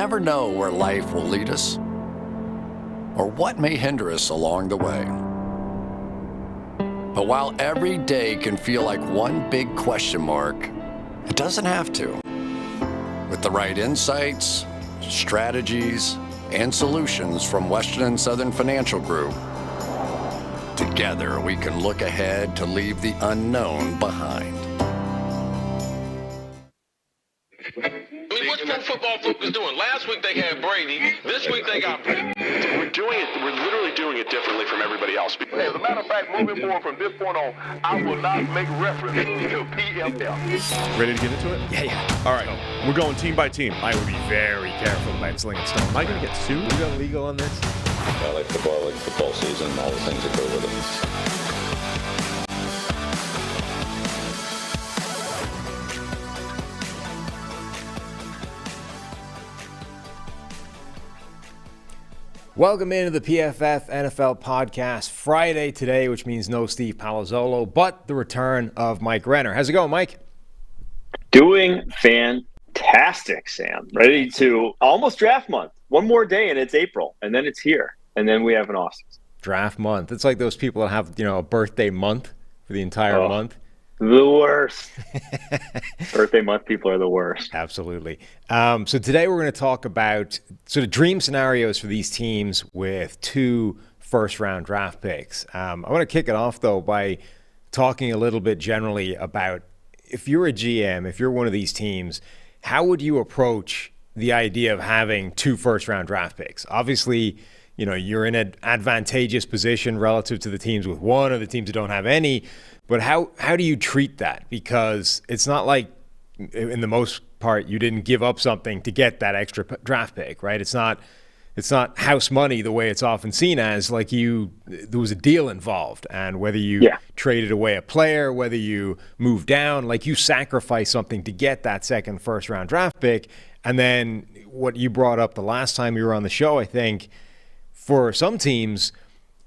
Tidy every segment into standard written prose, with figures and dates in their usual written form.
never know where life will lead us or what may hinder us along the way. But while every day can feel like one big question mark, it doesn't have to. With the right insights, strategies, and solutions from Western and Southern Financial Group, together we can look ahead to leave the unknown behind. I mean, what's pro football focus doing? Last week they had Brady. This week they got Brady. We're literally doing it differently from everybody else. As a matter of fact, moving forward from this point on, I will not make reference to PFF. Ready to get into it? Yeah. All right. We're going team by team. I would be very careful about slinging stone. Am I going to get sued? We got legal on this? I like football season, all the things that go with it. Welcome into the PFF NFL podcast. Friday today, which means no Steve Palazzolo, but the return of Mike Renner. How's it going, Mike? Doing fantastic, Sam. Ready to almost draft month. One more day and it's April, and then it's here, and then we have an off-season. Draft month. It's like those people that have, a birthday month for the entire month. The worst. Birthday month people are the worst. Absolutely. So today we're going to talk about sort of dream scenarios for these teams with 2 first-round draft picks. I want to kick it off, though, by talking a little bit generally about if you're a GM, if you're one of these teams, how would you approach the idea of having 2 first-round draft picks? Obviously, you're in an advantageous position relative to the teams with 1 or the teams that don't have any. But how do you treat that? Because it's not like, in the most part, you didn't give up something to get that extra draft pick, right? It's not house money the way it's often seen as. Like there was a deal involved, and whether you traded away a player, whether you moved down, like you sacrifice something to get that second first-round draft pick. And then what you brought up the last time you were on the show, I think, for some teams,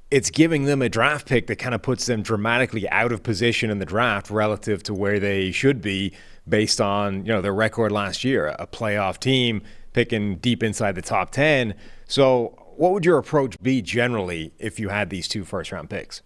it's giving them a draft pick that kind of puts them dramatically out of position in the draft relative to where they should be based on, their record last year, a playoff team picking deep inside the top 10. So what would your approach be generally if you had these 2 first-round picks?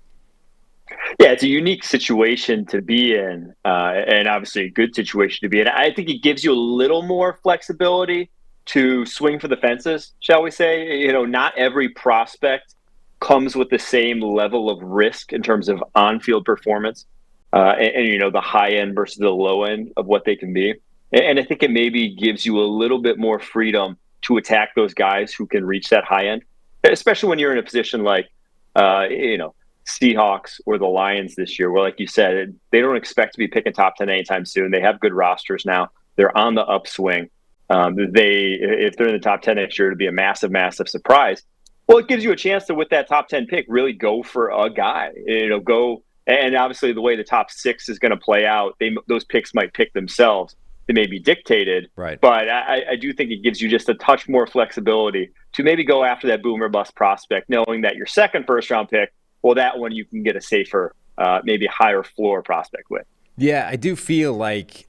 Yeah, it's a unique situation to be in, and obviously a good situation to be in. I think it gives you a little more flexibility to swing for the fences, shall we say. Not every prospect comes with the same level of risk in terms of on-field performance and the high end versus the low end of what they can be. And I think it maybe gives you a little bit more freedom to attack those guys who can reach that high end, especially when you're in a position like, Seahawks or the Lions this year, where, like you said, they don't expect to be picking top 10 anytime soon. They have good rosters now. They're on the upswing. If they're in the top 10 next year, it'd be a massive, massive surprise. Well, it gives you a chance to, with that top 10 pick, really go for a guy. And obviously the way the top 6 is going to play out, those picks might pick themselves. They may be dictated, right? But I do think it gives you just a touch more flexibility to maybe go after that boom or bust prospect, knowing that your second first-round pick, well, that one you can get a safer, maybe higher floor prospect with. Yeah, I do feel like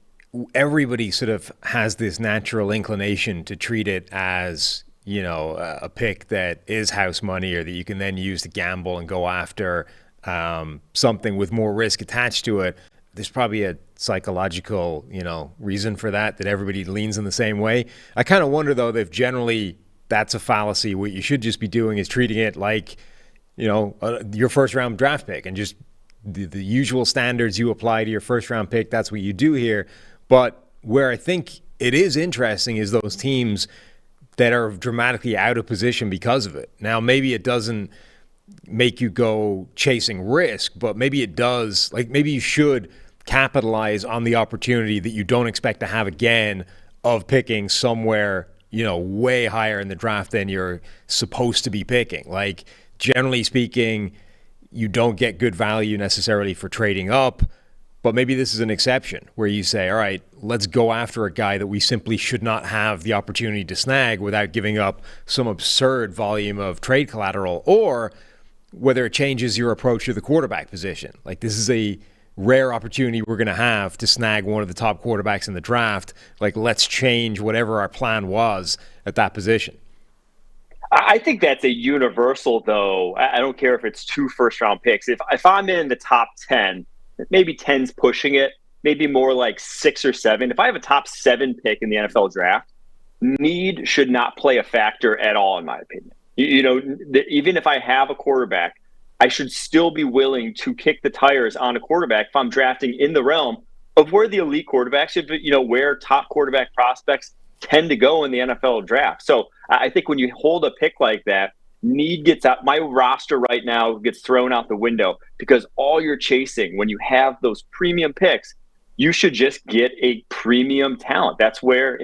everybody sort of has this natural inclination to treat it as, a pick that is house money or that you can then use to gamble and go after something with more risk attached to it. There's probably a psychological, reason for that everybody leans in the same way. I kind of wonder, though, that if generally that's a fallacy. What you should just be doing is treating it like, your first-round draft pick and just the usual standards you apply to your first-round pick. That's what you do here. But where I think it is interesting is those teams that are dramatically out of position because of it. Now, maybe it doesn't make you go chasing risk, but maybe it does. Like, maybe you should capitalize on the opportunity that you don't expect to have again of picking somewhere, way higher in the draft than you're supposed to be picking. Like, generally speaking, you don't get good value necessarily for trading up. But maybe this is an exception where you say, all right, let's go after a guy that we simply should not have the opportunity to snag without giving up some absurd volume of trade collateral, or whether it changes your approach to the quarterback position. Like, this is a rare opportunity we're going to have to snag one of the top quarterbacks in the draft. Like, let's change whatever our plan was at that position. I think that's a universal, though. I don't care if it's 2 first-round picks. If I'm in the top 10, maybe 10's pushing it, maybe more like 6 or 7. If I have a top 7 pick in the NFL draft, need should not play a factor at all, in my opinion. Even if I have a quarterback, I should still be willing to kick the tires on a quarterback if I'm drafting in the realm of where the elite quarterbacks, where top quarterback prospects tend to go in the NFL draft. So I think when you hold a pick like that, need gets out. My roster right now gets thrown out the window because all you're chasing when you have those premium picks, you should just get a premium talent. That's where,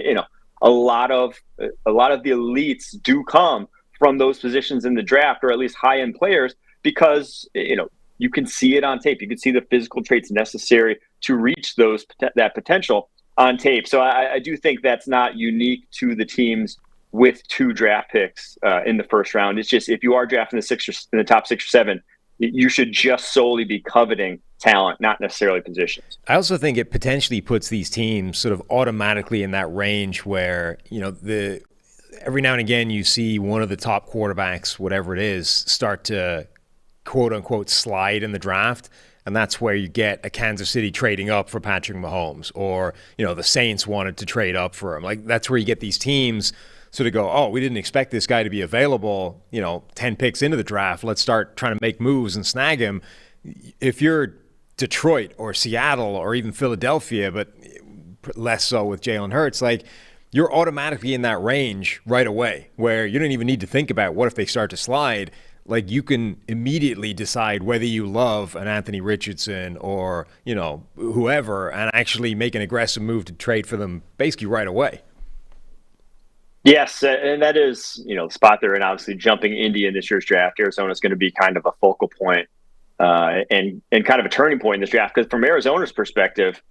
a lot of the elites do come from those positions in the draft, or at least high-end players, because you can see it on tape. You can see the physical traits necessary to reach that potential on tape. So I do think that's not unique to the teams with 2 draft picks in the first round. It's just, if you are drafting in the top 6 or 7, you should just solely be coveting talent, not necessarily positions. I also think it potentially puts these teams sort of automatically in that range where, every now and again you see one of the top quarterbacks, whatever it is, start to quote unquote slide in the draft. And that's where you get a Kansas City trading up for Patrick Mahomes, or, the Saints wanted to trade up for him. Like, that's where you get these teams sort of go, oh, we didn't expect this guy to be available, 10 picks into the draft. Let's start trying to make moves and snag him. If you're Detroit or Seattle or even Philadelphia, but less so with Jalen Hurts, like, you're automatically in that range right away where you don't even need to think about what if they start to slide. Like, you can immediately decide whether you love an Anthony Richardson or, whoever, and actually make an aggressive move to trade for them basically right away. Yes, and that is, the spot they're in. Obviously, jumping Indy in this year's draft, Arizona is going to be kind of a focal point and kind of a turning point in this draft, because from Arizona's perspective,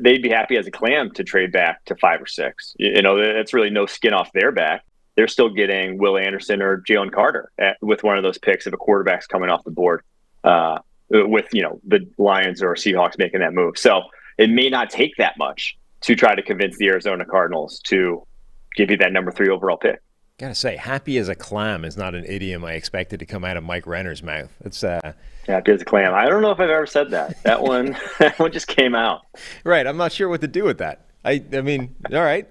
they'd be happy as a clam to trade back to 5 or 6. That's really no skin off their back. They're still getting Will Anderson or Jalen Carter with one of those picks if a quarterback's coming off the board with, the Lions or Seahawks making that move. So it may not take that much to try to convince the Arizona Cardinals to give you that number 3 overall pick. Gotta say, happy as a clam is not an idiom I expected to come out of Mike Renner's mouth. It's happy as a clam. I don't know if I've ever said that. That one just came out. Right. I'm not sure what to do with that. I mean, all right.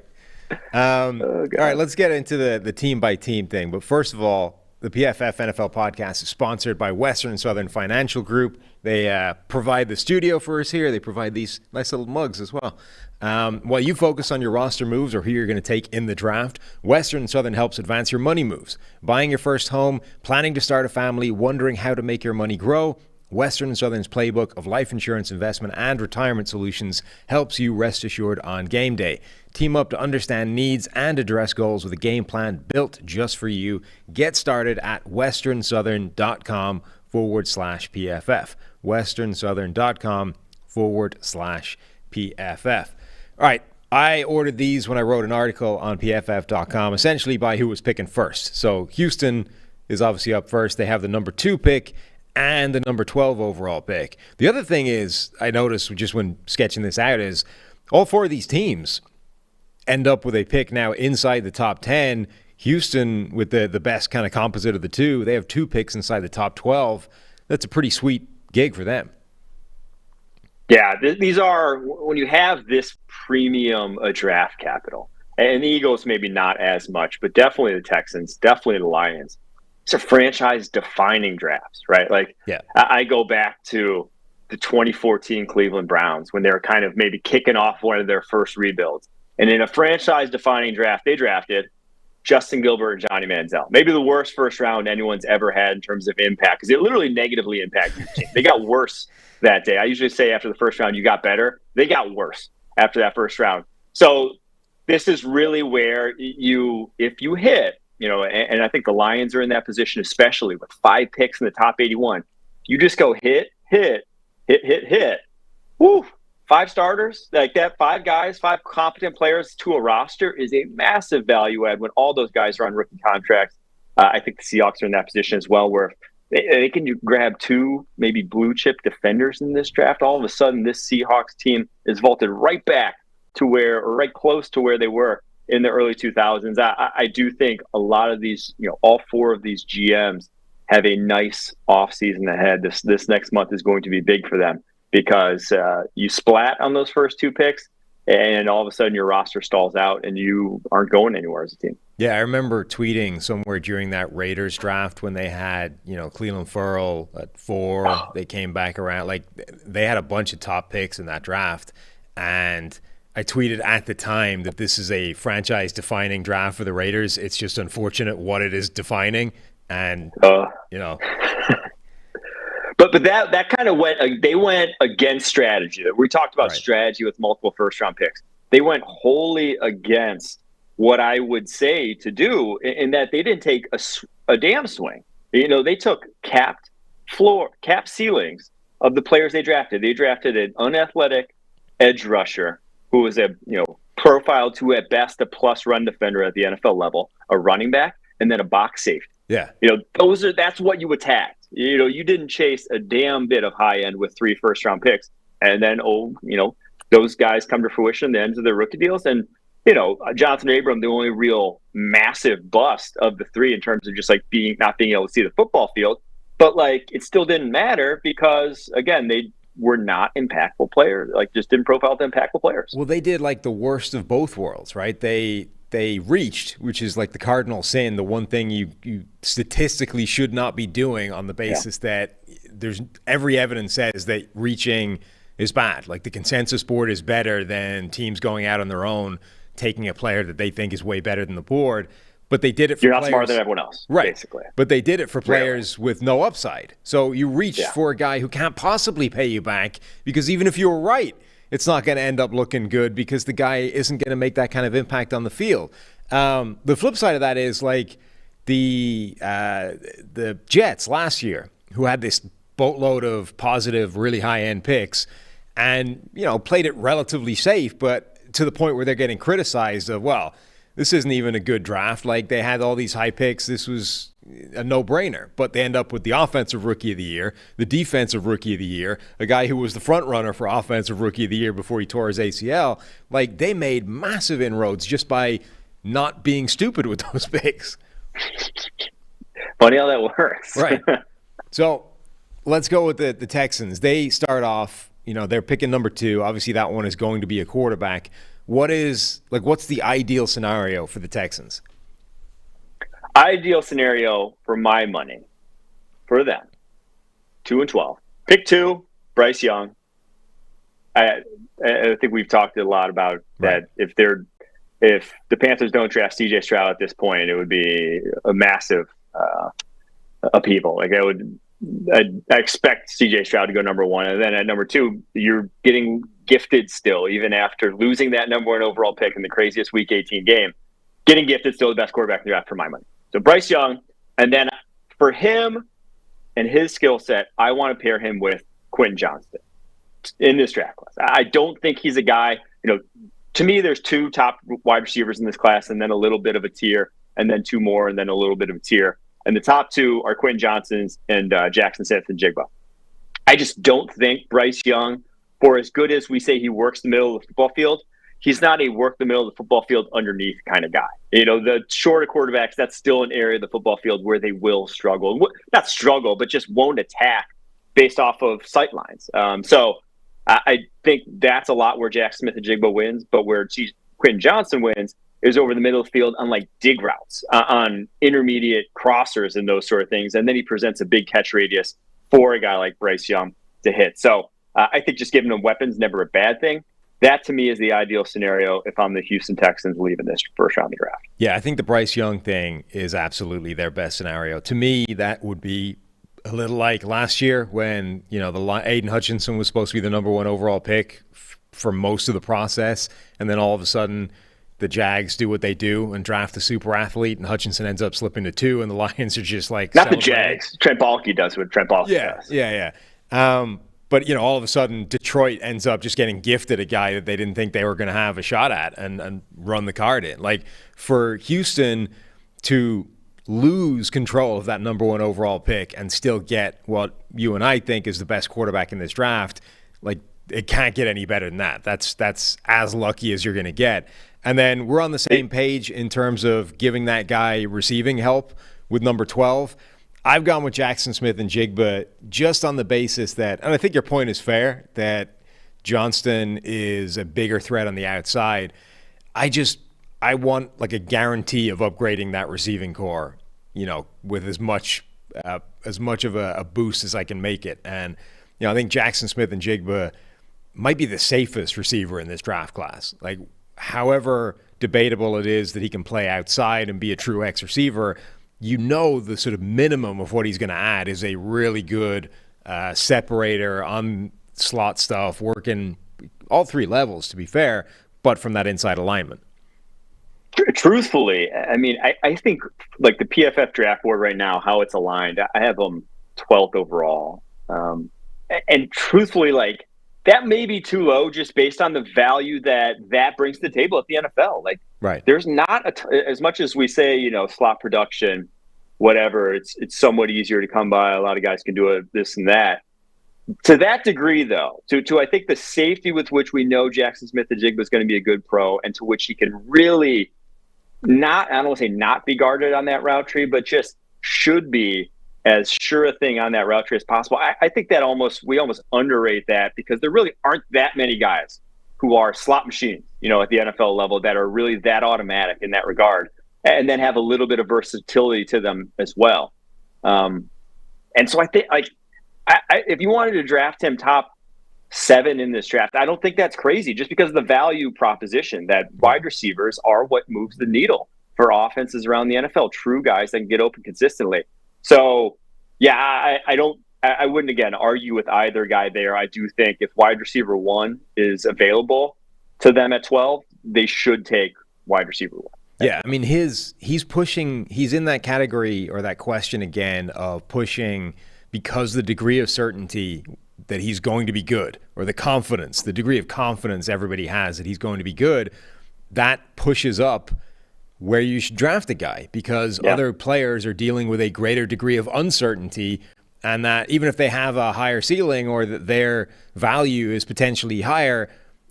All right, let's get into the team by team thing. But first of all, the PFF NFL podcast is sponsored by Western and Southern Financial Group. They provide the studio for us here. They provide these nice little mugs as well. While you focus on your roster moves or who you're going to take in the draft, Western and Southern helps advance your money moves. Buying your first home, planning to start a family, wondering how to make your money grow, Western and Southern's playbook of life insurance, investment, and retirement solutions helps you rest assured on game day. Team up to understand needs and address goals with a game plan built just for you. Get started at westernsouthern.com/PFF. westernsouthern.com/PFF. All right. I ordered these when I wrote an article on PFF.com, essentially by who was picking first. So Houston is obviously up first. They have the number 2 pick and the number 12 overall pick. The other thing is, I noticed just when sketching this out, is all 4 of these teams end up with a pick now inside the top 10. Houston, with the best kind of composite of the 2, they have 2 picks inside the top 12. That's a pretty sweet gig for them. Yeah, these are, when you have this premium draft capital, and the Eagles maybe not as much, but definitely the Texans, definitely the Lions. It's a franchise-defining drafts, right? Like, yeah. I go back to the 2014 Cleveland Browns when they were kind of maybe kicking off one of their first rebuilds. And in a franchise-defining draft, they drafted Justin Gilbert and Johnny Manziel. Maybe the worst first round anyone's ever had in terms of impact, because it literally negatively impacted the team. They got worse that day. I usually say after the first round, you got better. They got worse after that first round. So this is really where if you hit, and I think the Lions are in that position, especially with 5 picks in the top 81. You just go hit. Woo! 5 starters like that, 5 guys, 5 competent players to a roster is a massive value add when all those guys are on rookie contracts. I think the Seahawks are in that position as well, where they can grab 2 maybe blue chip defenders in this draft. All of a sudden, this Seahawks team is vaulted right back to where, or right close to where they were in the early 2000s. I do think a lot of these, all 4 of these GMs have a nice offseason ahead. This next month is going to be big for them because you splat on those first 2 picks, and all of a sudden your roster stalls out and you aren't going anywhere as a team. Yeah, I remember tweeting somewhere during that Raiders draft when they had, Cleveland Ferrell at 4. They came back around. Like, they had a bunch of top picks in that draft. And I tweeted at the time that this is a franchise-defining draft for the Raiders. It's just unfortunate what it is defining. And, But that kind of they went against strategy. We talked about strategy with multiple first-round picks. They went wholly against what I would say to do in that they didn't take a damn swing. They took capped ceilings of the players they drafted. They drafted an unathletic edge rusher who was profiled to at best a plus run defender at the NFL level, a running back, and then a box safety. Yeah. That's what you attacked. You didn't chase a damn bit of high end with 3 first-round picks. And then, those guys come to fruition at the end of their rookie deals. And, Jonathan Abram, the only real massive bust of the 3 in terms of just like not being able to see the football field. But like, it still didn't matter because, again, they were not impactful players, like just didn't profile the impactful players. Well, they did like the worst of both worlds, right? They reached, which is like the cardinal sin, the one thing you statistically should not be doing on the basis that there's every evidence says that reaching is bad. Like the consensus board is better than teams going out on their own, taking a player that they think is way better than the board. But they did it for You're not players, smarter than everyone else, right? Basically. But they did it for players with no upside. So you reached for a guy who can't possibly pay you back because even if you were right, it's not going to end up looking good because the guy isn't going to make that kind of impact on the field. The flip side of that is like the Jets last year, who had this boatload of positive, really high-end picks and, played it relatively safe, but to the point where they're getting criticized of, well, this isn't even a good draft. Like, they had all these high picks. This was a no-brainer. But they end up with the offensive rookie of the year, the defensive rookie of the year, a guy who was the front runner for offensive rookie of the year before he tore his ACL. Like, they made massive inroads just by not being stupid with those picks. Funny how that works. Right. So let's go with the Texans. They start off, they're picking number 2. Obviously, that one is going to be a quarterback. What's the ideal scenario for the Texans? Ideal scenario for my money, for them, 2-12. Pick 2, Bryce Young. I think we've talked a lot about that. If the Panthers don't draft C.J. Stroud at this point, it would be a massive upheaval. Like I expect C.J. Stroud to go number 1, and then at number 2, you're getting gifted still, even after losing that number 1 overall pick in the craziest Week 18 game. Getting gifted still the best quarterback in the draft for my money. So Bryce Young, and then for him and his skill set, I want to pair him with Quentin Johnston in this draft class. I don't think he's a guy, to me, there's 2 top wide receivers in this class, and then a little bit of a tier, and then 2 more, and then a little bit of a tier. And the top 2 are Quentin Johnson and Jackson Smith-Njigba. I just don't think Bryce Young, for as good as we say he works the middle of the football field, he's not a work the middle of the football field underneath kind of guy. The shorter quarterbacks, that's still an area of the football field where they will struggle. Not struggle, but just won't attack based off of sight lines. So I think that's a lot where Jackson Smith-Njigba wins, but where Quentin Johnson wins is over the middle of the field on like dig routes, on intermediate crossers and those sort of things. And then he presents a big catch radius for a guy like Bryce Young to hit. So I think just giving them weapons, never a bad thing. That to me is the ideal scenario if I'm the Houston Texans leaving this first round of the draft. Yeah, I think the Bryce Young thing is absolutely their best scenario. To me, that would be a little like last year when, Aiden Hutchinson was supposed to be the number 1 overall pick for most of the process. And then all of a sudden the Jags do what they do and draft a super athlete, and Hutchinson ends up slipping to 2, and the Lions are just like not the Jags. Trent Baalke does what Trent Baalke does. Yeah. But all of a sudden Detroit ends up just getting gifted a guy that they didn't think they were going to have a shot at and run the card in. Like for Houston to lose control of that number 1 overall pick and still get what you and I think is the best quarterback in this draft, like, it can't get any better than that. That's as lucky as you're going to get. And then we're on the same page in terms of giving that guy receiving help with number 12. I've gone with Jackson Smith and Jigba just on the basis that, and I think your point is fair, that Johnston is a bigger threat on the outside. I want like a guarantee of upgrading that receiving core, with as much of a boost as I can make it. And, I think Jackson Smith and Jigba might be the safest receiver in this draft class. Like, however debatable it is that he can play outside and be a true X receiver, the sort of minimum of what he's going to add is a really good separator on slot stuff, working all 3 levels, to be fair, but from that inside alignment. Truthfully, I mean, I think like the PFF draft board right now, how it's aligned, I have them 12th overall. And truthfully, like, that may be too low just based on the value that brings to the table at the NFL. Like, right. There's not as much as we say, slot production, whatever, it's somewhat easier to come by. A lot of guys can do it, this and that. To that degree, though, to I think the safety with which we know Jackson Smith and Jigba is going to be a good pro, and to which he can really I don't want to say not be guarded on that route tree, but just should be as sure a thing on that route tree as possible. I think that we almost underrate that, because there really aren't that many guys who are slot machines, at the NFL level, that are really that automatic in that regard, and then have a little bit of versatility to them as well. And so I think, like, if you wanted to draft him top 7 in this draft, I don't think that's crazy, just because of the value proposition that wide receivers are what moves the needle for offenses around the NFL. True guys that can get open consistently. So, yeah, I wouldn't, again, argue with either guy there. I do think if wide receiver 1 is available to them at 12, they should take wide receiver 1. Yeah, I mean, he's in that category, or that question again, of pushing because the degree of certainty that he's going to be good, or the degree of confidence everybody has that he's going to be good, that pushes up where you should draft a guy, because other players are dealing with a greater degree of uncertainty, and that even if they have a higher ceiling or that their value is potentially higher,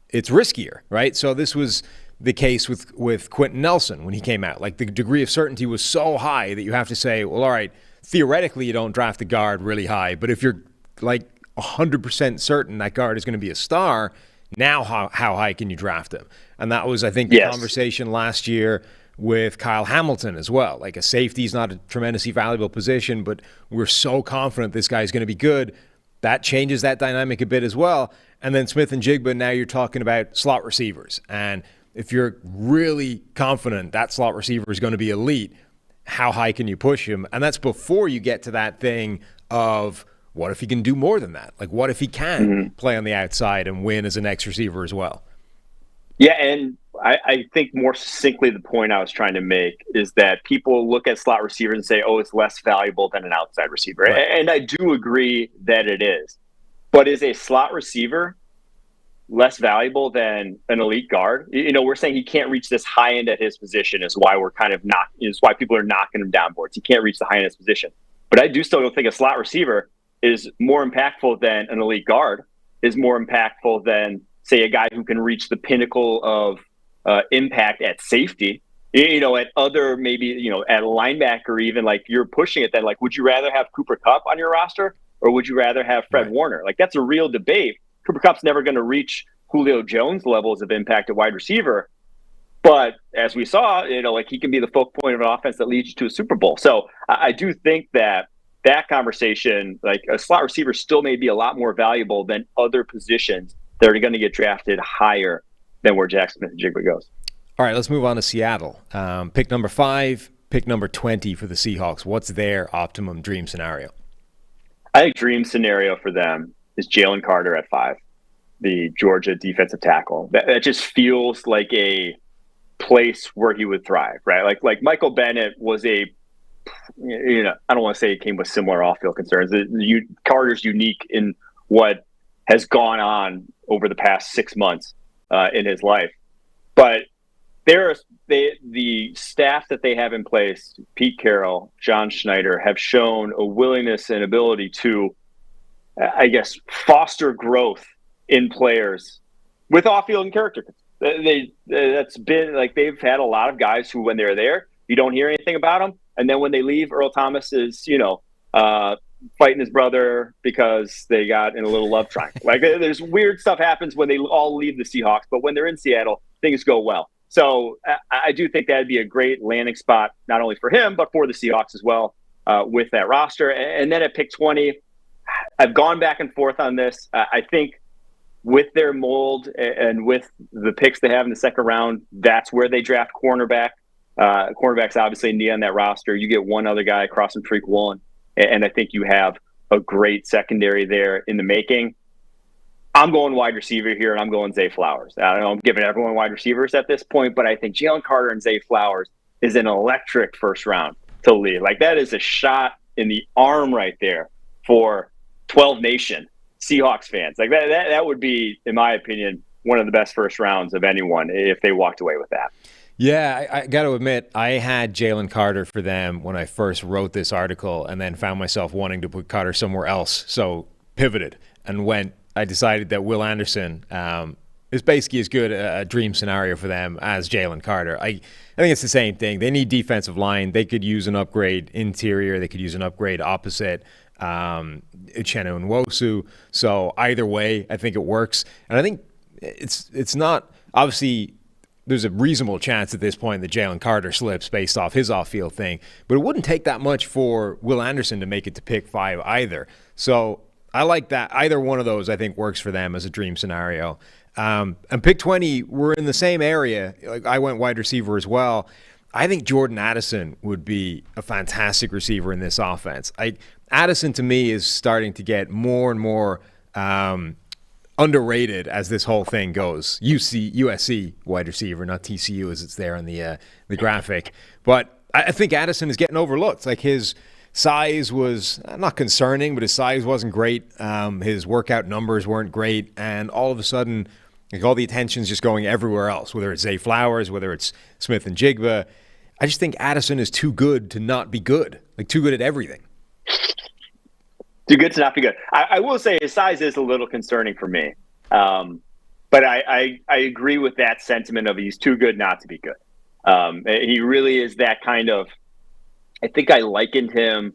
it's riskier, right? So this was the case with Quentin Nelson when he came out. Like, the degree of certainty was so high that you have to say, well, all right, theoretically you don't draft the guard really high, but if you're like 100% certain that guard is going to be a star, now how high can you draft him? And that was, I think, the conversation last year with Kyle Hamilton as well. Like, a safety is not a tremendously valuable position, but we're so confident this guy is going to be good. That changes that dynamic a bit as well. And then Smith and Jigba, now you're talking about slot receivers. And if you're really confident that slot receiver is going to be elite, how high can you push him? And that's before you get to that thing of, what if he can do more than that? Like, what if he can play on the outside and win as an X receiver as well? Yeah, and I think more succinctly, the point I was trying to make is that people look at slot receivers and say, oh, it's less valuable than an outside receiver. Right. And I do agree that it is. But is a slot receiver less valuable than an elite guard? We're saying he can't reach this high end at his position, is why we're kind of is why people are knocking him down boards. He can't reach the high end of his position. But I do still think a slot receiver is more impactful than an elite guard, is more impactful than, say, a guy who can reach the pinnacle of impact at safety, at other, maybe, at linebacker even. Like, you're pushing it then, like, would you rather have Cooper Kupp on your roster, or would you rather have Fred Warner? Like, that's a real debate. Cooper Kupp's never going to reach Julio Jones levels of impact at wide receiver. But as we saw, like, he can be the focal point of an offense that leads you to a Super Bowl. So I do think that conversation, like, a slot receiver still may be a lot more valuable than other positions that are going to get drafted higher than where Jackson Smith and Jigba goes. All right, let's move on to Seattle. Pick number 5, pick number 20 for the Seahawks. What's their optimum dream scenario? I think dream scenario for them is Jalen Carter at 5, the Georgia defensive tackle. That just feels like a place where he would thrive, right? Like Michael Bennett was I don't want to say he came with similar off-field concerns. Carter's unique in what has gone on over the past 6 months in his life. But the staff that they have in place, Pete Carroll, John Schneider, have shown a willingness and ability to, I guess, foster growth in players with off-field and character. That's been like they've had a lot of guys who, when they're there, you don't hear anything about them, and then when they leave, Earl Thomas is, fighting his brother because they got in a little love triangle. Like, there's weird stuff happens when they all leave the Seahawks, but when they're in Seattle, things go well. So I do think that'd be a great landing spot, not only for him, but for the Seahawks as well, with that roster. And then at pick 20, I've gone back and forth on this. I think with their mold and with the picks they have in the second round, that's where they draft cornerback. Cornerback's obviously knee on that roster. You get one other guy across from Tariq Woolen, and I think you have a great secondary there in the making. I'm going wide receiver here, and I'm going Zay Flowers. I don't know, I'm giving everyone wide receivers at this point, but I think Jalen Carter and Zay Flowers is an electric first round to lead. Like, that is a shot in the arm right there for 12 Nation Seahawks fans. Like, that would be, in my opinion, one of the best first rounds of anyone if they walked away with that. Yeah, I got to admit, I had Jalen Carter for them when I first wrote this article, and then found myself wanting to put Carter somewhere else. So pivoted and I decided that Will Anderson is basically as good a dream scenario for them as Jalen Carter. I think it's the same thing. They need defensive line. They could use an upgrade interior. They could use an upgrade opposite Uchenna Nwosu. So either way, I think it works. And I think it's not – obviously – there's a reasonable chance at this point that Jalen Carter slips based off his off-field thing. But it wouldn't take that much for Will Anderson to make it to pick 5 either. So I like that. Either one of those, I think, works for them as a dream scenario. And pick 20, we're in the same area. Like, I went wide receiver as well. I think Jordan Addison would be a fantastic receiver in this offense. Addison, to me, is starting to get more and more underrated as this whole thing goes. USC wide receiver, not TCU as it's there on the graphic. But I think Addison is getting overlooked. Like, his size was not concerning, but his size wasn't great. His workout numbers weren't great. And all of a sudden, like, all the attention's just going everywhere else, whether it's Zay Flowers, whether it's Smith and Jigba. I just think Addison is too good to not be good. Like, too good at everything. Too good to not be good. I will say his size is a little concerning for me. But I agree with that sentiment of he's too good not to be good. He really is that kind of – I think I likened him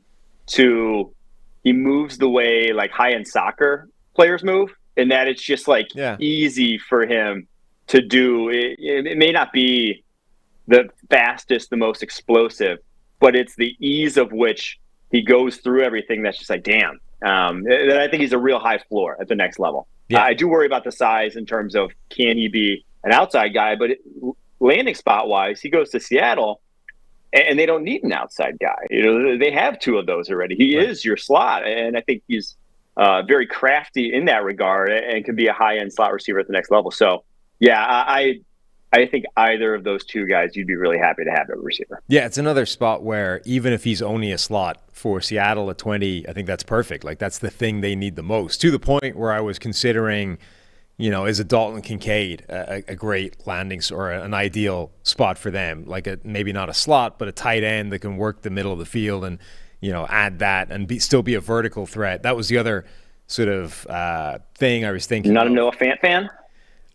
to – he moves the way, like, high-end soccer players move, in that it's just, like, easy for him to do. It may not be the fastest, the most explosive, but it's the ease of which – he goes through everything that's just like, damn. I think he's a real high floor at the next level. Yeah. I do worry about the size in terms of, can he be an outside guy? But landing spot-wise, he goes to Seattle, and they don't need an outside guy. They have 2 of those already. He is your slot, and I think he's very crafty in that regard and can be a high-end slot receiver at the next level. So, yeah, I think either of those 2 guys, you'd be really happy to have at receiver. Yeah, it's another spot where even if he's only a slot for Seattle at 20, I think that's perfect. Like, that's the thing they need the most. To the point where I was considering, is a Dalton Kincaid a great landing or an ideal spot for them? Like, maybe not a slot, but a tight end that can work the middle of the field and, add that and still be a vertical threat. That was the other sort of thing I was thinking. Not a Noah Fant fan?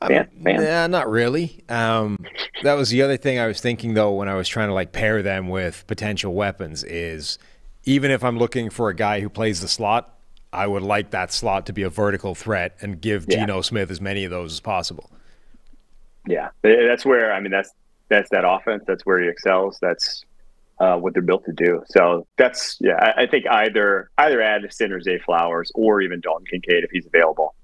Yeah, not really. That was the other thing I was thinking, though, when I was trying to, like, pair them with potential weapons is, even if I'm looking for a guy who plays the slot, I would like that slot to be a vertical threat and give Geno Smith as many of those as possible. Yeah, that's where, that's that offense. That's where he excels. That's what they're built to do. So that's, I think either Addison or Zay Flowers or even Dalton Kincaid if he's available.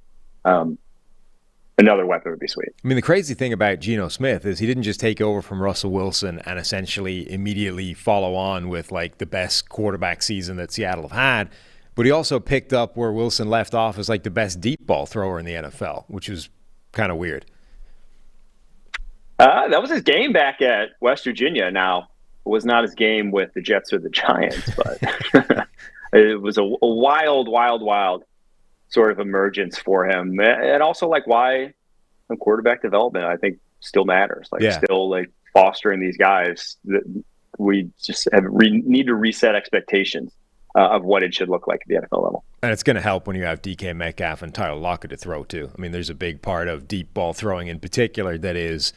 Another weapon would be sweet. I mean, the crazy thing about Geno Smith is he didn't just take over from Russell Wilson and essentially immediately follow on with, like, the best quarterback season that Seattle have had, but he also picked up where Wilson left off as, like, the best deep ball thrower in the NFL, which is kind of weird. That was his game back at West Virginia. Now, it was not his game with the Jets or the Giants, but it was a wild sort of emergence for him. And also, like, why quarterback development, I think, still matters. Like, still, like, fostering these guys, that we just need to reset expectations of what it should look like at the NFL level. And it's going to help when you have DK Metcalf and Tyler Lockett to throw too. I mean, there's a big part of deep ball throwing in particular that is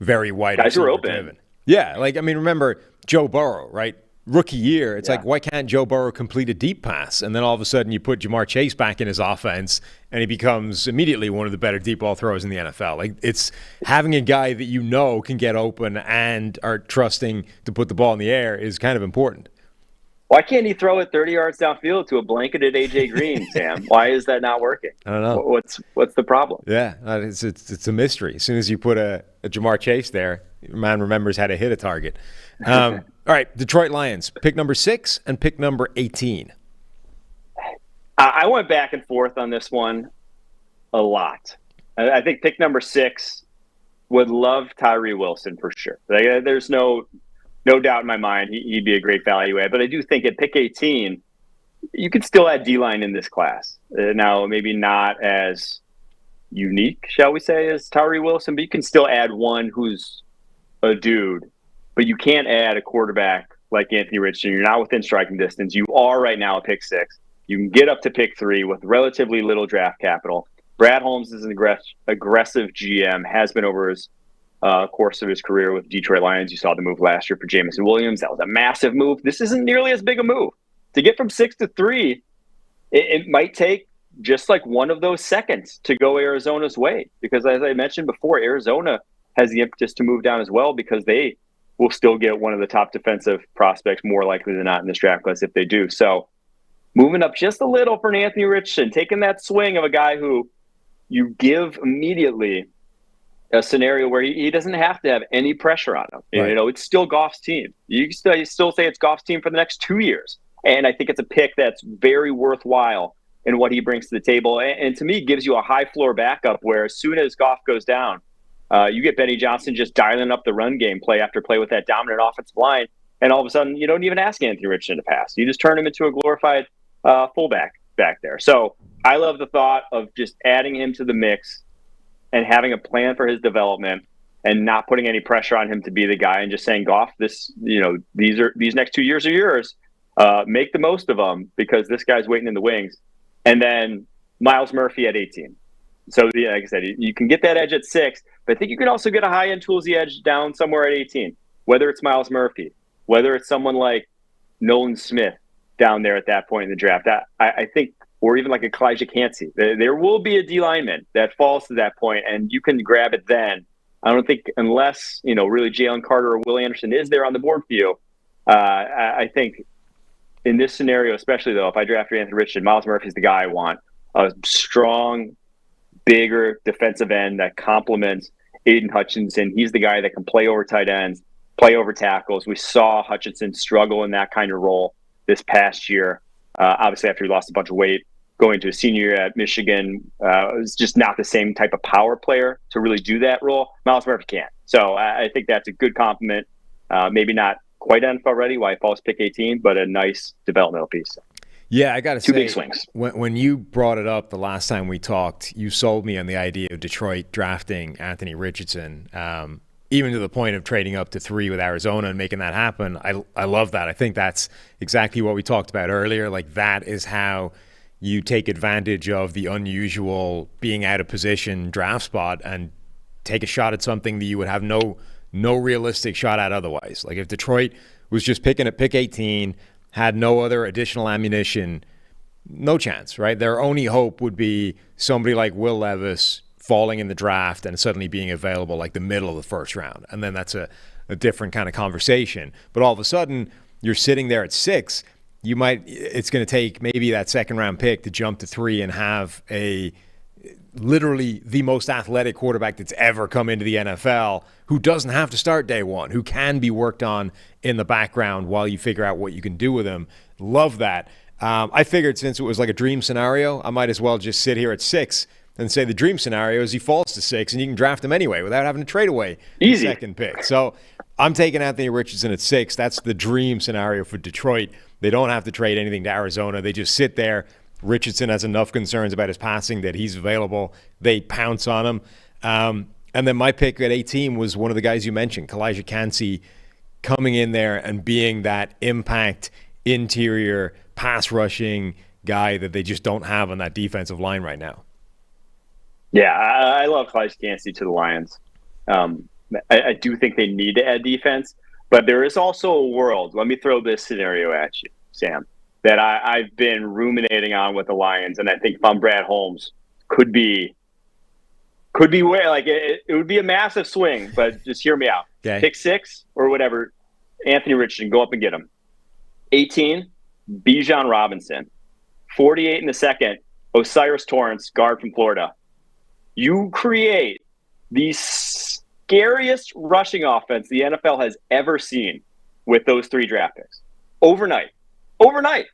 very wide. Guys who are open. Driven. Yeah, like, I mean, remember Joe Burrow, right? Rookie year, it's like, why can't Joe Burrow complete a deep pass? And then all of a sudden you put Jamar Chase back in his offense and he becomes immediately one of the better deep ball throwers in the NFL. Like, it's having a guy that you know can get open and are trusting to put the ball in the air is kind of important. Why can't he throw it 30 yards downfield to a blanketed A.J. Green, Sam? Why is that not working? I don't know. What's the problem? Yeah, it's a mystery. As soon as you put a Jamar Chase there, man remembers how to hit a target. All right, Detroit Lions, pick number 6 and pick number 18. I went back and forth on this one a lot. I think pick number 6 would love Tyree Wilson for sure. There's no doubt in my mind he'd be a great value add. But I do think at pick 18, you could still add D-line in this class. Now, maybe not as unique, shall we say, as Tyree Wilson, but you can still add one who's a dude. But you can't add a quarterback like Anthony Richardson. You're not within striking distance. You are right now at pick 6. You can get up to pick 3 with relatively little draft capital. Brad Holmes is an aggressive GM, has been over his course of his career with Detroit Lions. You saw the move last year for Jameson Williams. That was a massive move. This isn't nearly as big a move. To get from 6 to 3, it might take just like one of those seconds to go Arizona's way. Because as I mentioned before, Arizona has the impetus to move down as well because they will still get one of the top defensive prospects more likely than not in this draft class if they do. So moving up just a little for Anthony Richardson, taking that swing of a guy who you give immediately a scenario where he doesn't have to have any pressure on him. Right. You know, it's still Goff's team. You still say it's Goff's team for the next 2 years. And I think it's a pick that's very worthwhile in what he brings to the table. And to me, gives you a high floor backup where as soon as Goff goes down, you get Benny Johnson just dialing up the run game play after play with that dominant offensive line. And all of a sudden, you don't even ask Anthony Richardson to pass. You just turn him into a glorified fullback back there. So I love the thought of just adding him to the mix and having a plan for his development and not putting any pressure on him to be the guy and just saying, Goff, these next 2 years are yours. Make the most of them because this guy's waiting in the wings. And then Myles Murphy at 18. So, like I said, you can get that edge at 6, but I think you can also get a high-end toolsy edge down somewhere at 18, whether it's Myles Murphy, whether it's someone like Nolan Smith down there at that point in the draft. I think, or even like a Kalijah Cansey. There will be a D lineman that falls to that point, and you can grab it then. I don't think unless, really Jalen Carter or Will Anderson is there on the board for you. I think in this scenario, especially though, if I draft Anthony Richardson, Myles Murphy's the guy I want. A strong, bigger defensive end that complements Aiden Hutchinson. He's the guy that can play over tight ends, play over tackles. We saw Hutchinson struggle in that kind of role this past year. Obviously, after he lost a bunch of weight, going to a senior year at Michigan, was just not the same type of power player to really do that role. Myles Murphy can't. So I think that's a good compliment. Maybe not quite NFL ready, why he falls pick 18, but a nice developmental piece. Yeah, I got to say, two big swings. When you brought it up the last time we talked, you sold me on the idea of Detroit drafting Anthony Richardson, even to the point of trading up to 3 with Arizona and making that happen. I love that. I think that's exactly what we talked about earlier. Like, that is how you take advantage of the unusual being out of position draft spot and take a shot at something that you would have no realistic shot at otherwise. Like, if Detroit was just picking at pick 18, had no other additional ammunition, no chance, right? Their only hope would be somebody like Will Levis falling in the draft and suddenly being available like the middle of the first round. And then that's a different kind of conversation. But all of a sudden, you're sitting there at 6. It's going to take maybe that second round pick to jump to 3 and have literally the most athletic quarterback that's ever come into the NFL, who doesn't have to start day one, who can be worked on in the background while you figure out what you can do with him. Love that. I figured since it was like a dream scenario, I might as well just sit here at 6 and say the dream scenario is he falls to 6 and you can draft him anyway without having to trade away the second pick. So I'm taking Anthony Richardson at 6. That's the dream scenario for Detroit. They don't have to trade anything to Arizona. They just sit there. Richardson has enough concerns about his passing that he's available. They pounce on him. And then my pick at 18 was one of the guys you mentioned, Kalijah Kancey, coming in there and being that impact interior pass rushing guy that they just don't have on that defensive line right now. Yeah, I love Kalijah Kancey to the Lions. I do think they need to add defense, but there is also a world. Let me throw this scenario at you, Sam, that I've been ruminating on with the Lions, and I think if I'm Brad Holmes, could be where like it would be a massive swing, but just hear me out. Okay. Pick 6 or whatever. Anthony Richardson, go up and get him. 18, Bijan Robinson. 48 in the second, Osiris Torrance, guard from Florida. You create the scariest rushing offense the NFL has ever seen with those 3 draft picks. Overnight.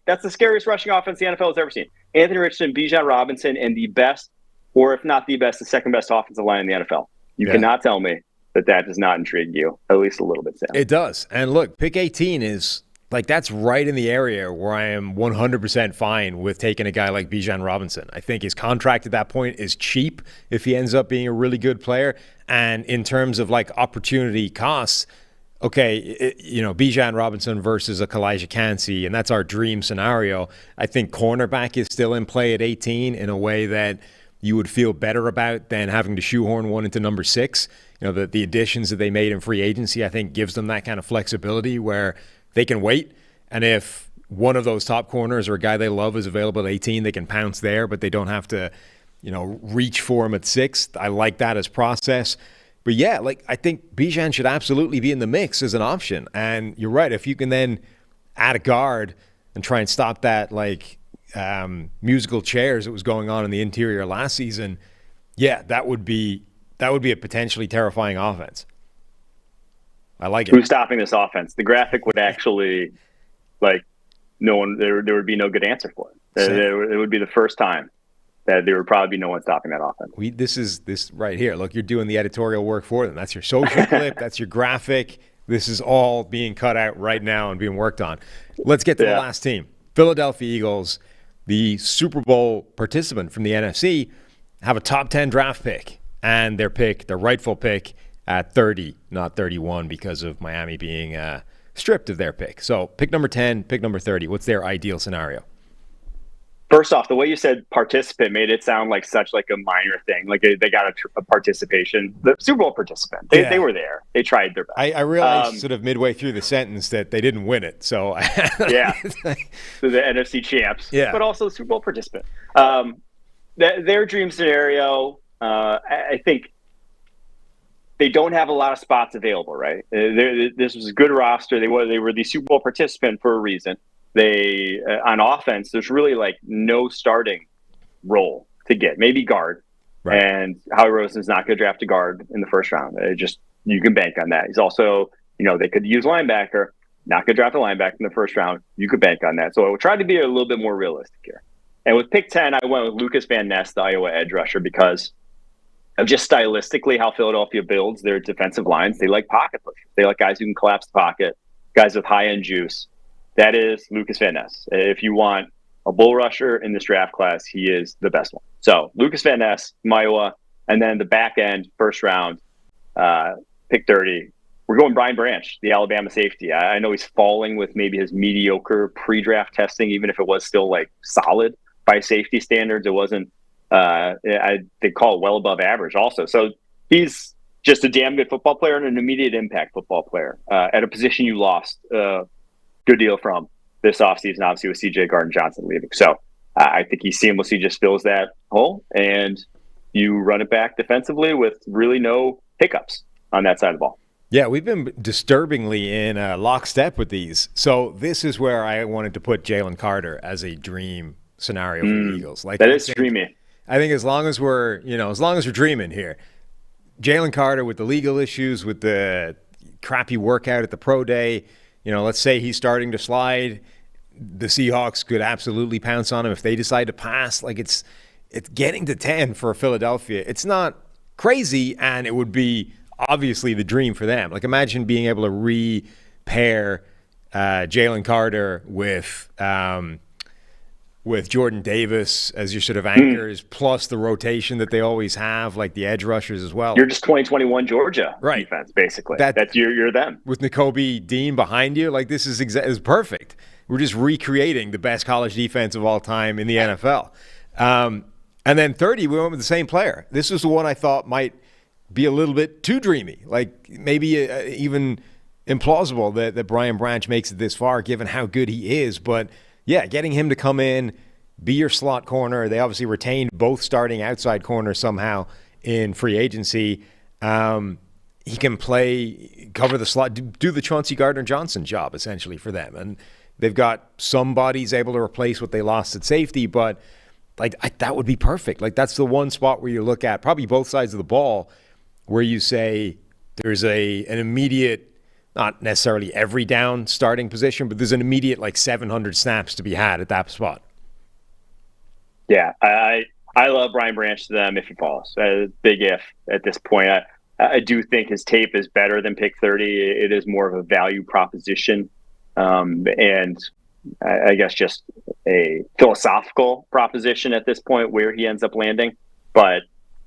That's the scariest rushing offense the NFL has ever seen. Anthony Richardson, Bijan Robinson, and the best, or if not the best, the second best offensive line in the NFL. You cannot tell me that does not intrigue you, at least a little bit, Sam. It does. And look, pick 18 is like, that's right in the area where I am 100% fine with taking a guy like Bijan Robinson. I think his contract at that point is cheap if he ends up being a really good player. And in terms of like opportunity costs, okay, Bijan Robinson versus a Kalijah Kancey, and that's our dream scenario. I think cornerback is still in play at 18 in a way that you would feel better about than having to shoehorn one into number 6. The additions that they made in free agency, I think, gives them that kind of flexibility where they can wait. And if one of those top corners or a guy they love is available at 18, they can pounce there, but they don't have to, reach for him at 6. I like that as process. But yeah, I think Bijan should absolutely be in the mix as an option. And you're right. If you can then add a guard and try and stop that, musical chairs that was going on in the interior last season, yeah, that would be a potentially terrifying offense. I like it. Who's stopping this offense? The graphic would actually, no one. There would be no good answer for it. It would be the first time that there would probably be no one stopping that offense. This right here. Look, you're doing the editorial work for them. That's your social clip. That's your graphic. This is all being cut out right now and being worked on. Let's get to the last team. Philadelphia Eagles, the Super Bowl participant from the NFC, have a top 10 draft pick. And their rightful pick at 30, not 31, because of Miami being stripped of their pick. So pick number 10, pick number 30. What's their ideal scenario? First off, the way you said participant made it sound like such a minor thing. Like they got a participation. The Super Bowl participant. They were there. They tried their best. I realized sort of midway through the sentence that they didn't win it. So yeah. So the NFC champs. Yeah. But also the Super Bowl participant. Their dream scenario, I think they don't have a lot of spots available, right? This was a good roster. They were the Super Bowl participant for a reason. They on offense, there's really no starting role to get. Maybe guard, right. And Howie Roseman's not going to draft a guard in the first round. You can bank on that. He's also, they could use linebacker. Not going to draft a linebacker in the first round. You could bank on that. So I would try to be a little bit more realistic here. And with pick 10, I went with Lucas Van Ness, the Iowa edge rusher, because of just stylistically how Philadelphia builds their defensive lines. They like pocket pushers. They like guys who can collapse the pocket, guys with high-end juice. That is Lucas Van Ness. If you want a bull rusher in this draft class, he is the best one. So Lucas Van Ness, Iowa, and then the back end, first round, pick 30. We're going Brian Branch, the Alabama safety. I know he's falling with maybe his mediocre pre-draft testing, even if it was still solid by safety standards. It wasn't, they call it well above average also. So he's just a damn good football player and an immediate impact football player at a position you lost good deal from this offseason, obviously with CJ Gardner-Johnson leaving. So I think he seamlessly just fills that hole, and you run it back defensively with really no hiccups on that side of the ball. Yeah, we've been disturbingly in lockstep with these. So this is where I wanted to put Jalen Carter as a dream scenario for the Eagles. That is dreamy. I think as long as we're dreaming here, Jalen Carter with the legal issues, with the crappy workout at the pro day, let's say he's starting to slide. The Seahawks could absolutely pounce on him if they decide to pass. It's getting to 10 for Philadelphia. It's not crazy, and it would be obviously the dream for them. Imagine being able to re-pair Jalen Carter with with Jordan Davis as your sort of anchors, plus the rotation that they always have, like the edge rushers as well. You're just 2021 Georgia Right. defense, basically. That's you're them. With Nakobe Dean behind you, like this is perfect. We're just recreating the best college defense of all time in the NFL. And then 30, we went with the same player. This was the one I thought might be a little bit too dreamy, like maybe even implausible that Brian Branch makes it this far, given how good he is. But yeah, getting him to come in, be your slot corner. They obviously retained both starting outside corners somehow in free agency. He can cover the slot, do the Chauncey Gardner-Johnson job essentially for them. And they've got some bodies able to replace what they lost at safety, but that would be perfect. Like that's the one spot where you look at probably both sides of the ball where you say there's an immediate, not necessarily every down starting position, but there's an immediate 700 snaps to be had at that spot. Yeah, I love Brian Branch to them if he falls. Big if at this point. I do think his tape is better than pick 30. It is more of a value proposition. And I guess just a philosophical proposition at this point where he ends up landing. But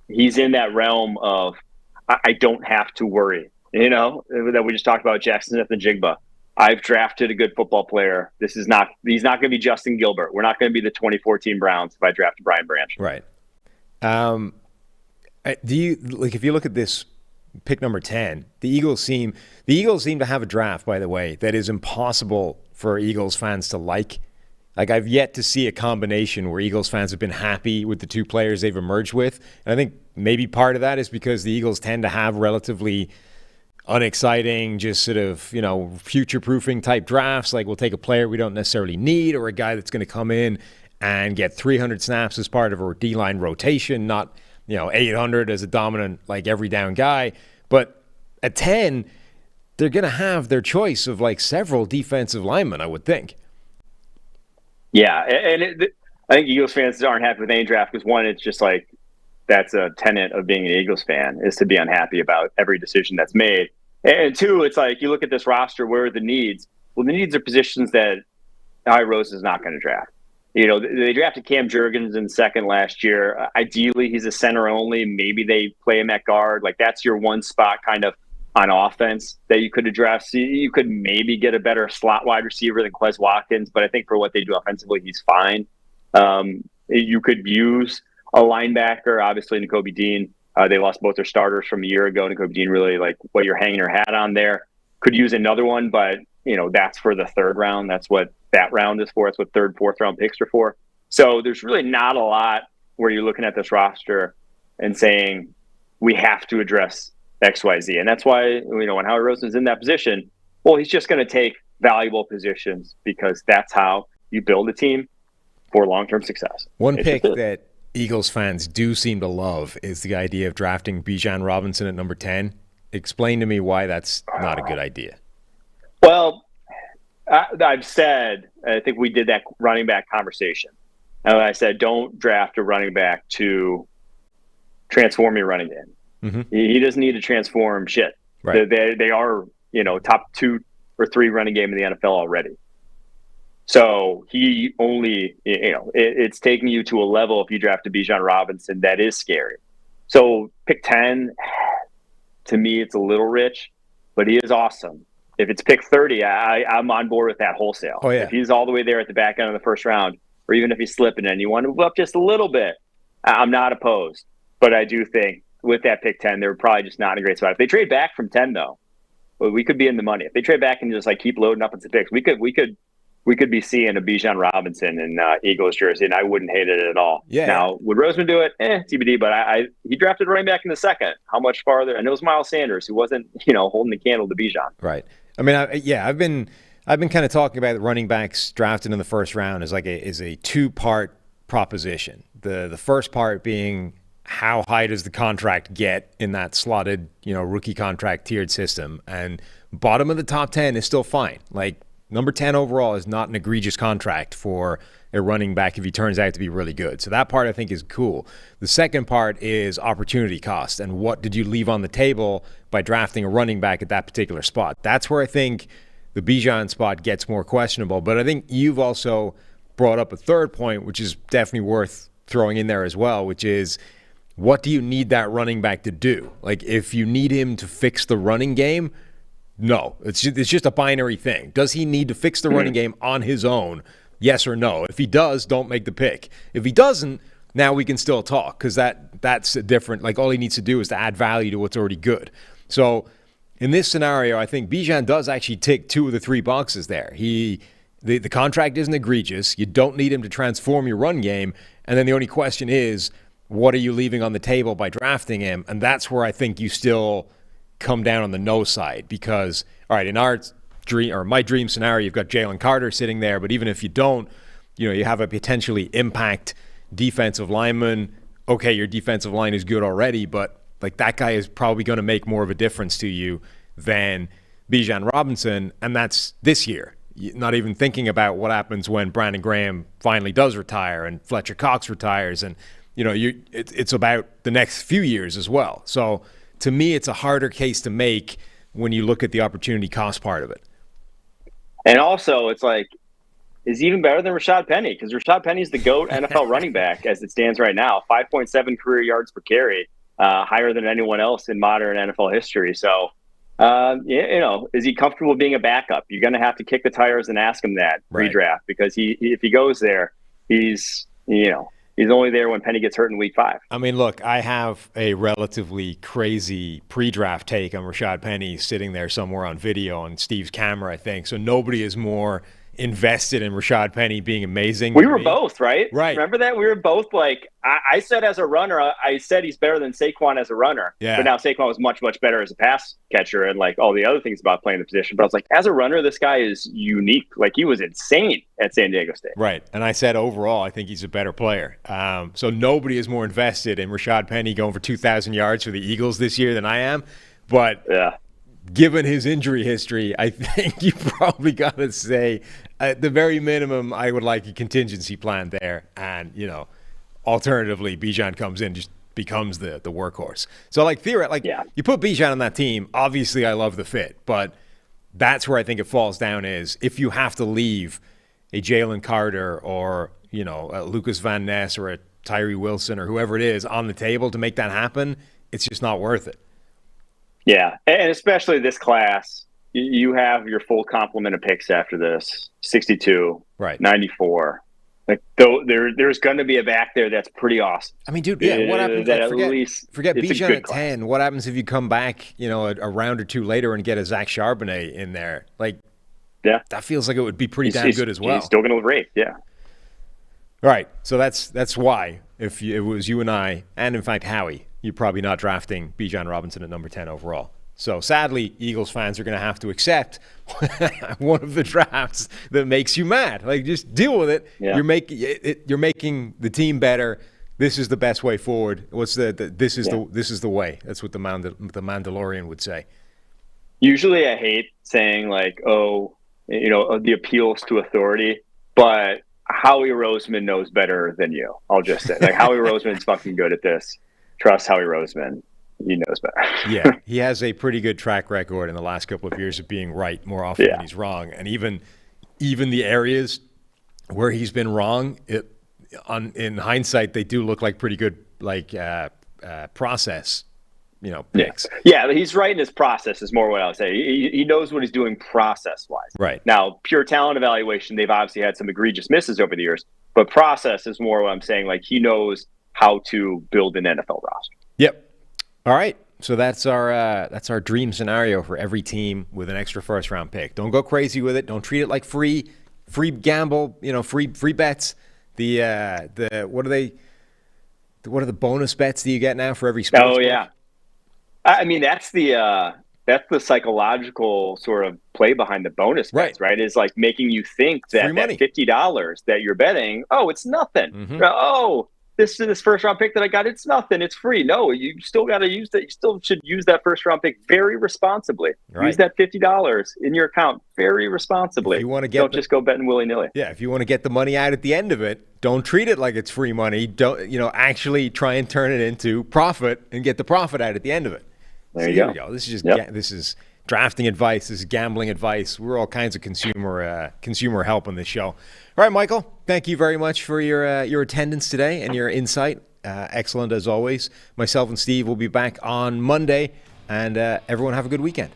he's in that realm of I don't have to worry. That we just talked about Jackson Smith and Jigba. I've drafted a good football player. He's not going to be Justin Gilbert. We're not going to be the 2014 Browns if I draft Brian Branch. Right. Do you if you look at this pick number 10, the Eagles seem to have a draft, by the way, that is impossible for Eagles fans to like. I've yet to see a combination where Eagles fans have been happy with the two players they've emerged with. And I think maybe part of that is because the Eagles tend to have relatively unexciting, just sort of, future-proofing type drafts. Like we'll take a player we don't necessarily need or a guy that's going to come in and get 300 snaps as part of a D-line rotation, not, 800 as a dominant, every down guy. But at 10, they're going to have their choice of several defensive linemen, I would think. Yeah, and I think Eagles fans aren't happy with any draft because, one, it's just that's a tenet of being an Eagles fan is to be unhappy about every decision that's made. And two, it's you look at this roster, where are the needs? Well, the needs are positions that Howie Rose is not going to draft. They drafted Cam Jurgens in second last year. Ideally, he's a center only. Maybe they play him at guard. That's your one spot kind of on offense that you could address. You could maybe get a better slot wide receiver than Quez Watkins, but I think for what they do offensively, he's fine. You could use a linebacker, obviously Nakobe Dean. They lost both their starters from a year ago. Nakobe Dean really what you're hanging your hat on there. Could use another one, but that's for the third round. That's what that round is for. That's what third, fourth round picks are for. So there's really not a lot where you're looking at this roster and saying we have to address X, Y, Z. And that's why, when Howie Roseman's in that position, well, he's just going to take valuable positions because that's how you build a team for long-term success. One pick that Eagles fans do seem to love is the idea of drafting Bijan Robinson at number 10. Explain to me why that's not a good idea. Well, I've said, I think we did that running back conversation. And I said, don't draft a running back to transform your running game. Mm-hmm. He doesn't need to transform shit. Right. They are, top 2 or 3 running game in the NFL already. So he only, it's taking you to a level if you draft a Bijan Robinson that is scary. So pick 10, to me, it's a little rich, but he is awesome. If it's pick 30, I'm on board with that wholesale. Oh, yeah. If he's all the way there at the back end of the first round, or even if he's slipping and you want to move up just a little bit, I'm not opposed. But I do think with that pick 10, they're probably just not in a great spot. If they trade back from 10, though, well, we could be in the money. If they trade back and just keep loading up into picks, we could be seeing a Bijan Robinson in Eagles jersey, and I wouldn't hate it at all. Yeah. Now, would Roseman do it? TBD, but he drafted running back in the second. How much farther? And it was Miles Sanders, who wasn't, holding the candle to Bijan. Right. I mean, I've been kind of talking about running backs drafted in the first round as a two-part proposition. The first part being how high does the contract get in that slotted, rookie contract tiered system, and bottom of the top 10 is still fine. Number 10 overall is not an egregious contract for a running back if he turns out to be really good. So that part I think is cool. The second part is opportunity cost and what did you leave on the table by drafting a running back at that particular spot. That's where I think the Bijan spot gets more questionable. But I think you've also brought up a third point, which is definitely worth throwing in there as well, which is, what do you need that running back to do? Like, if you need him to fix the running game, no. It's just a binary thing. Does he need to fix the running game on his own? Yes or no. If he does, don't make the pick. If he doesn't, now we can still talk, because that's a different, like, all he needs to do is to add value to what's already good. So in this scenario, I think Bijan does actually tick 2 of the 3 boxes there. The contract isn't egregious. You don't need him to transform your run game. And then the only question is, what are you leaving on the table by drafting him? And that's where I think you still come down on the no side, because, all right, in our dream, or my dream scenario, you've got Jalen Carter sitting there, but even if you don't, you have a potentially impact defensive lineman. Okay, your defensive line is good already, but like, that guy is probably going to make more of a difference to you than Bijan Robinson, and that's this year. Not even thinking about what happens when Brandon Graham finally does retire and Fletcher Cox retires, and it's about the next few years as well. So to me, it's a harder case to make when you look at the opportunity cost part of it. And also, it's like, is even better than Rashad Penny, because Rashad Penny's the GOAT NFL running back as it stands right now. 5.7 career yards per carry, higher than anyone else in modern NFL history. So, is he comfortable being a backup? You're going to have to kick the tires and ask him that pre-draft, because if he goes there, he's only there when Penny gets hurt in week 5. I mean, look, I have a relatively crazy pre-draft take on Rashad Penny sitting there somewhere on video on Steve's camera, I think. So nobody is more invested in Rashad Penny being amazing. We were both, right? Right. Remember that? We were both like, I said as a runner, I said he's better than Saquon as a runner. Yeah. But now Saquon was much, much better as a pass catcher and like all the other things about playing the position. But I was like, as a runner, this guy is unique. Like, he was insane at San Diego State. Right. And I said overall, I think he's a better player. So nobody is more invested in Rashad Penny going for 2,000 yards for the Eagles this year than I am. But yeah, given his injury history, I think you probably got to say, at the very minimum, I would like a contingency plan there. And, alternatively, Bijan comes in, just becomes the workhorse. So, like, theoretically, you put Bijan on that team, obviously I love the fit. But that's where I think it falls down, is if you have to leave a Jalen Carter or, a Lucas Van Ness or a Tyree Wilson or whoever it is on the table to make that happen, it's just not worth it. Yeah, and especially this class, you have your full complement of picks after this, 62, 94. Like, though there's going to be a back there that's pretty awesome. I mean, dude, what happens? Forget Bijan at 10. What happens if you come back, a round or two later and get a Zach Charbonnet in there? Like, that feels like it would be pretty damn good as well. He's still going to look great, yeah. All right, so that's why, if it was you and I, and in fact Howie, you're probably not drafting Bijan Robinson at number 10 overall. So sadly, Eagles fans are going to have to accept one of the drafts that makes you mad. Like, just deal with it. Yeah. You're making the team better. This is the best way forward. This is the way. That's what the Mandalorian would say. Usually, I hate saying like, the appeals to authority, but Howie Roseman knows better than you. I'll just say, like, Howie Roseman's fucking good at this. Trust Howie Roseman. He knows better. Yeah, he has a pretty good track record in the last couple of years of being right more often than he's wrong. And even the areas where he's been wrong, in hindsight, they do look like pretty good, process, picks. Yeah, he's right in his process is more what I would say. He knows what he's doing process-wise. Right. Now, pure talent evaluation, they've obviously had some egregious misses over the years, but process is more what I'm saying. Like, he knows how to build an NFL roster. Yep. All right, so that's our dream scenario for every team with an extra first-round pick. Don't go crazy with it. Don't treat it like free gamble. Free bets. What are the bonus bets that you get now for every sports? Oh yeah, I mean that's the psychological sort of play behind the bonus bets, right? Is like making you think that $50 that you're betting, it's nothing. Mm-hmm. Oh. This first round pick that I got, it's nothing. It's free. No, you still got to use that. You still should use that first round pick very responsibly. Right. Use that $50 in your account very responsibly. If you want to don't just go betting willy nilly. Yeah, if you want to get the money out at the end of it, don't treat it like it's free money. Don't actually try and turn it into profit and get the profit out at the end of it. There you go. This is drafting advice. This is gambling advice. We're all kinds of consumer help on this show. All right, Michael, thank you very much for your attendance today and your insight. Excellent as always. Myself and Steve will be back on Monday, and everyone have a good weekend.